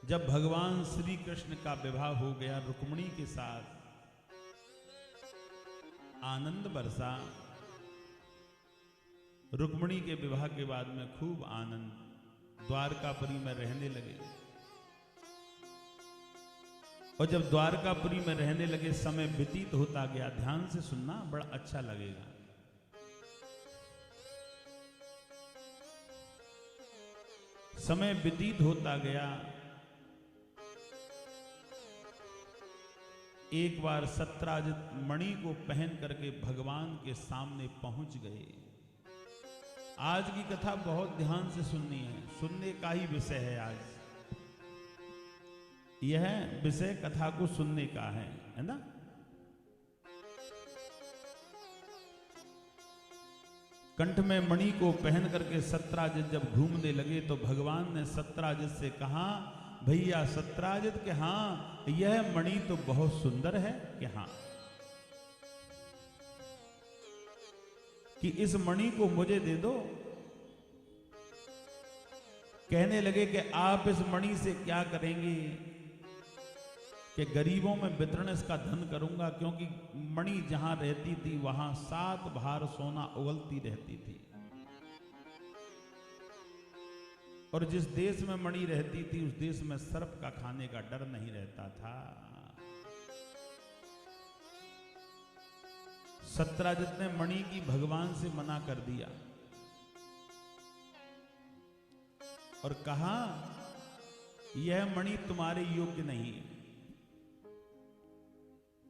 जब भगवान श्री कृष्ण का विवाह हो गया रुक्मिणी के साथ, आनंद बरसा। रुक्मिणी के विवाह के बाद में खूब आनंद, द्वारकापुरी में रहने लगे। और जब द्वारकापुरी में रहने लगे, समय व्यतीत होता गया। ध्यान से सुनना, बड़ा अच्छा लगेगा। समय व्यतीत होता गया। एक बार सत्राजित मणि को पहन करके भगवान के सामने पहुंच गए। आज की कथा बहुत ध्यान से सुननी है, सुनने का ही विषय है आज। यह विषय कथा को सुनने का है ना। कंठ में मणि को पहन करके सत्राजित जब घूमने लगे तो भगवान ने सत्राजित से कहा, भैया सत्राजित के हाँ, यह मणि तो बहुत सुंदर है कि हाँ, कि इस मणि को मुझे दे दो। कहने लगे कि आप इस मणि से क्या करेंगे? कि गरीबों में वितरण इसका धन करूंगा, क्योंकि मणि जहां रहती थी वहां 7 भार सोना उगलती रहती थी। और जिस देश में मणि रहती थी उस देश में सर्प का खाने का डर नहीं रहता था। सत्राजित ने मणि की भगवान से मना कर दिया और कहा, यह मणि तुम्हारे योग्य नहीं है।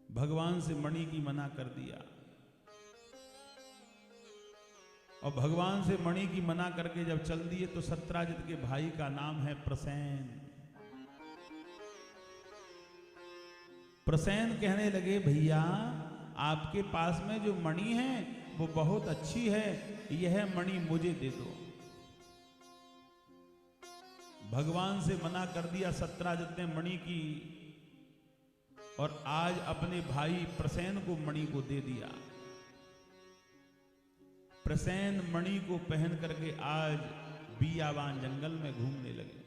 भगवान से मणि की मना कर दिया। और भगवान से मणि की मना करके जब चल दिए तो सत्राजित के भाई का नाम है प्रसेन। प्रसेन कहने लगे, भैया आपके पास में जो मणि है वो बहुत अच्छी है, यह मणि मुझे दे दो। भगवान से मना कर दिया सत्राजित ने मणि की, और आज अपने भाई प्रसेन को मणि को दे दिया। प्रसेन मणि को पहन करके आज बियाबान जंगल में घूमने लगे।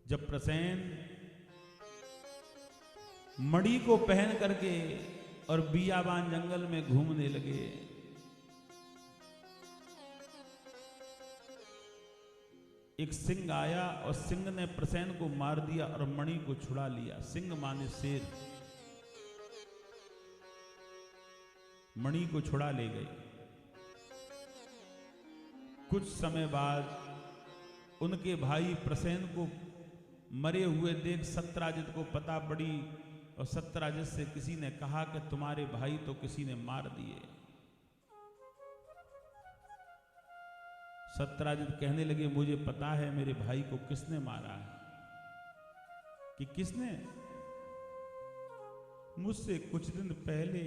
जब प्रसेन मणि को पहन करके और बियाबान जंगल में घूमने लगे, एक सिंह आया और सिंह ने प्रसेन को मार दिया और मणि को छुड़ा लिया। सिंह माने शेर, मणि को छुड़ा ले गए। कुछ समय बाद उनके भाई प्रसेन को मरे हुए देख सत्राजित को पता पड़ी, और सत्राजित से किसी ने कहा कि तुम्हारे भाई तो किसी ने मार दिए। सत्राजित कहने लगे, मुझे पता है मेरे भाई को किसने मारा है। कि किसने? मुझसे कुछ दिन पहले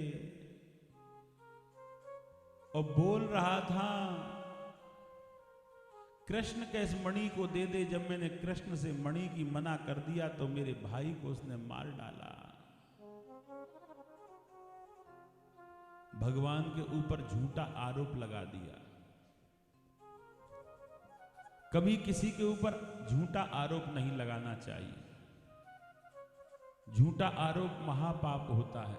और बोल रहा था कृष्ण के इस मणि को दे दे। जब मैंने कृष्ण से मणि की मना कर दिया तो मेरे भाई को उसने मार डाला। भगवान के ऊपर झूठा आरोप लगा दिया। कभी किसी के ऊपर झूठा आरोप नहीं लगाना चाहिए। झूठा आरोप महापाप होता है।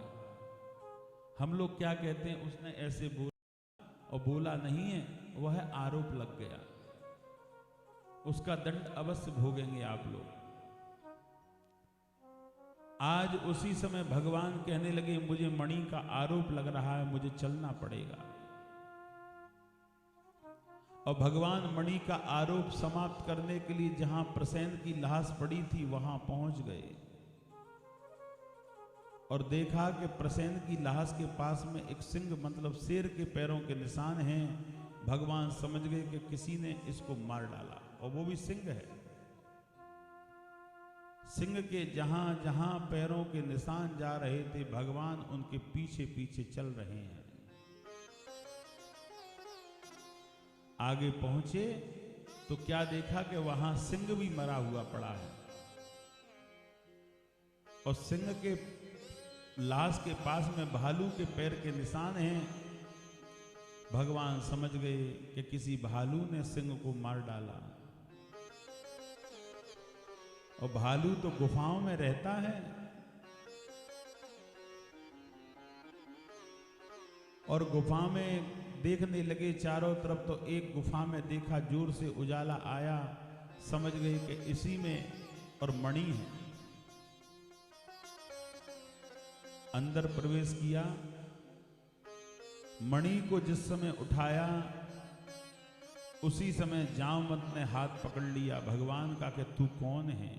हम लोग क्या कहते हैं, उसने ऐसे बोला और बोला नहीं है, वह आरोप लग गया। उसका दंड अवश्य भोगेंगे आप लोग। आज उसी समय भगवान कहने लगे, मुझे मणि का आरोप लग रहा है, मुझे चलना पड़ेगा। और भगवान मणि का आरोप समाप्त करने के लिए जहां प्रसेन की लाश पड़ी थी वहां पहुंच गए और देखा कि प्रसेन की लाश के पास में एक सिंह मतलब शेर के पैरों के निशान हैं। भगवान समझ गए कि किसी ने इसको मार डाला, और वो भी सिंह है। सिंह के जहां जहां पैरों के निशान जा रहे थे, भगवान उनके पीछे पीछे चल रहे हैं। आगे पहुंचे तो क्या देखा कि वहां सिंह भी मरा हुआ पड़ा है, और सिंह के लाश के पास में भालू के पैर के निशान हैं। भगवान समझ गए कि किसी भालू ने सिंह को मार डाला। और भालू तो गुफाओं में रहता है, और गुफा में देखने लगे चारों तरफ, तो एक गुफा में देखा जोर से उजाला आया, समझ गए कि इसी में और मणि है। अंदर प्रवेश किया, मणि को जिस समय उठाया उसी समय जामवंत ने हाथ पकड़ लिया भगवान का कि तू कौन है,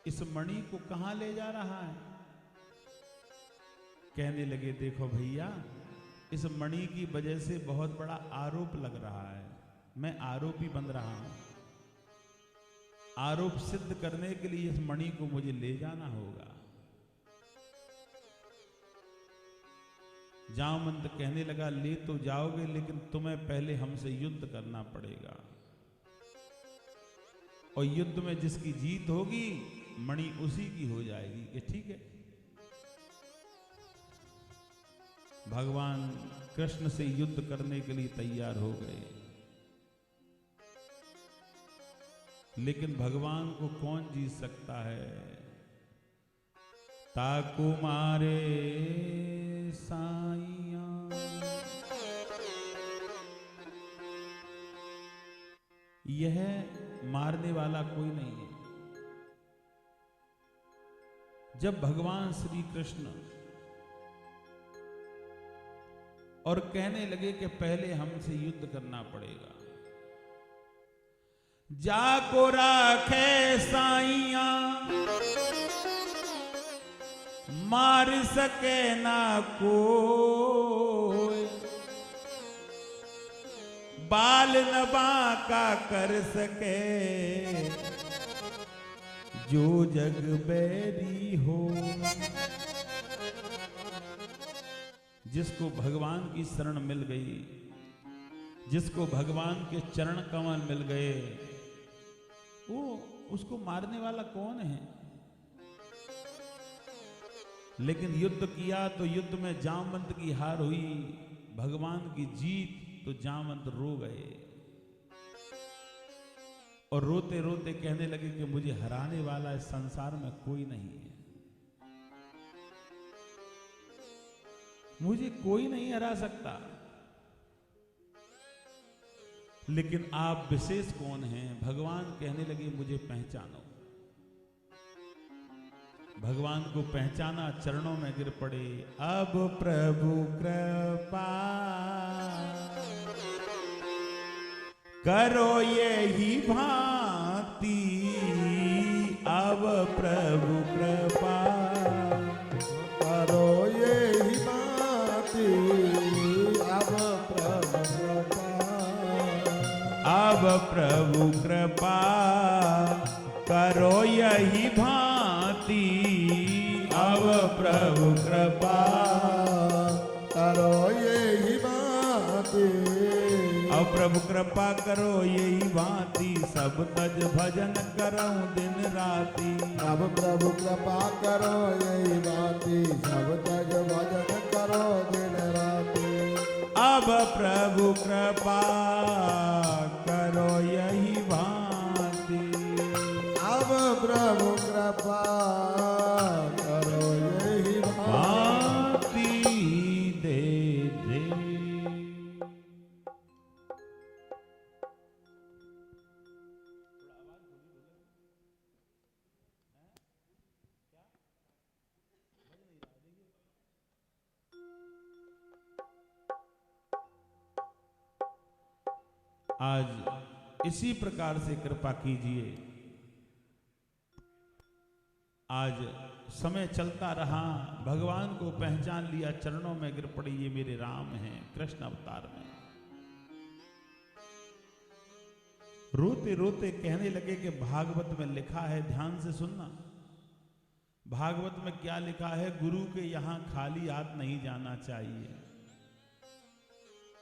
इस मणि को कहां ले जा रहा है। कहने लगे देखो भैया, इस मणि की वजह से बहुत बड़ा आरोप लग रहा है, मैं आरोपी बन रहा हूं। आरोप सिद्ध करने के लिए इस मणि को मुझे ले जाना होगा। जामवंत कहने लगा ले तो जाओगे, लेकिन तुम्हें पहले हमसे युद्ध करना पड़ेगा, और युद्ध में जिसकी जीत होगी मणि उसी की हो जाएगी। कि ठीक है। भगवान कृष्ण से युद्ध करने के लिए तैयार हो गए, लेकिन भगवान को कौन जीत सकता है। ताकू मारे साइया, यह मारने वाला कोई नहीं है। जब भगवान श्री कृष्ण और कहने लगे कि पहले हमसे युद्ध करना पड़ेगा, जाको राखे साइया मार सके ना कोई, बाल नबा का कर सके जो जग बैरी हो। जिसको भगवान की शरण मिल गई, जिसको भगवान के चरण कमल मिल गए, वो उसको मारने वाला कौन है। लेकिन युद्ध किया तो युद्ध में जामवंत की हार हुई, भगवान की जीत, तो जामवंत रो गए और रोते रोते कहने लगे कि मुझे हराने वाला इस संसार में कोई नहीं है, मुझे कोई नहीं हरा सकता। लेकिन आप विशेष कौन हैं। भगवान कहने लगे मुझे पहचानो। भगवान को पहचाना, चरणों में गिर पड़े। अब प्रभु कृपा करो ये ही भांति, अब प्रभु कृपा करो ये ही भांति, अब प्रभु कृपा, अब प्रभु कृपा करो यही भांति, अब प्रभु कृपा करो ये ही भांति, अब प्रभु कृपा करो यही भांति, सब तज भजन करऊं दिन राति। अब प्रभु कृपा करो यही भांति, सब तज भजन करो दिन राति। अब प्रभु कृपा करो यही भांति, अब प्रभु कृपा करो यही भांति दे दे। आज इसी प्रकार से कृपा कीजिए। आज समय चलता रहा, भगवान को पहचान लिया, चरणों में गिर पड़ी, ये मेरे राम हैं कृष्ण अवतार में। रोते रोते कहने लगे कि भागवत में लिखा है, ध्यान से सुनना। भागवत में क्या लिखा है, गुरु के यहां खाली हाथ नहीं जाना चाहिए।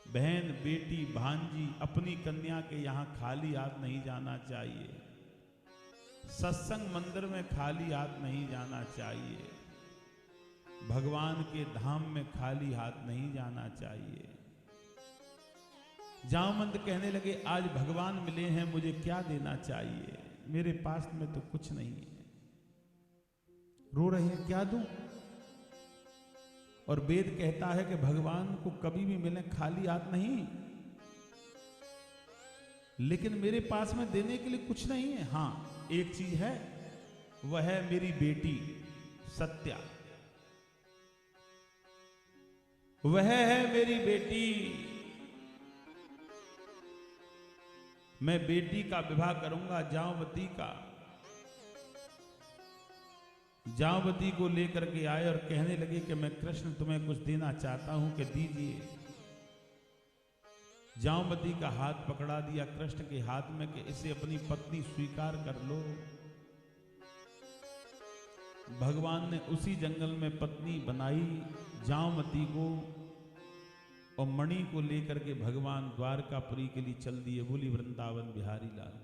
बहन, बेटी, भांजी, अपनी कन्या के यहां खाली हाथ नहीं जाना चाहिए। सत्संग मंदिर में खाली हाथ नहीं जाना चाहिए। भगवान के धाम में खाली हाथ नहीं जाना चाहिए। जामवंत कहने लगे, आज भगवान मिले हैं, मुझे क्या देना चाहिए? मेरे पास में तो कुछ नहीं है। रो रहे हैं, क्या दूं? और वेद कहता है कि भगवान को कभी भी मिले खाली हाथ नहीं, लेकिन मेरे पास में देने के लिए कुछ नहीं है। हां, एक चीज है, वह है मेरी बेटी सत्या। वह है मेरी बेटी। मैं बेटी का विवाह करूंगा जामवती का। जामवती को लेकर के आए और कहने लगे कि मैं कृष्ण तुम्हें कुछ देना चाहता हूं कि दीजिए। जामवती का हाथ पकड़ा दिया कृष्ण के हाथ में कि इसे अपनी पत्नी स्वीकार कर लो। भगवान ने उसी जंगल में पत्नी बनाई जामवती को, और मणि को लेकर के भगवान द्वारकापुरी के लिए चल दिए। बोली वृंदावन बिहारी लाल।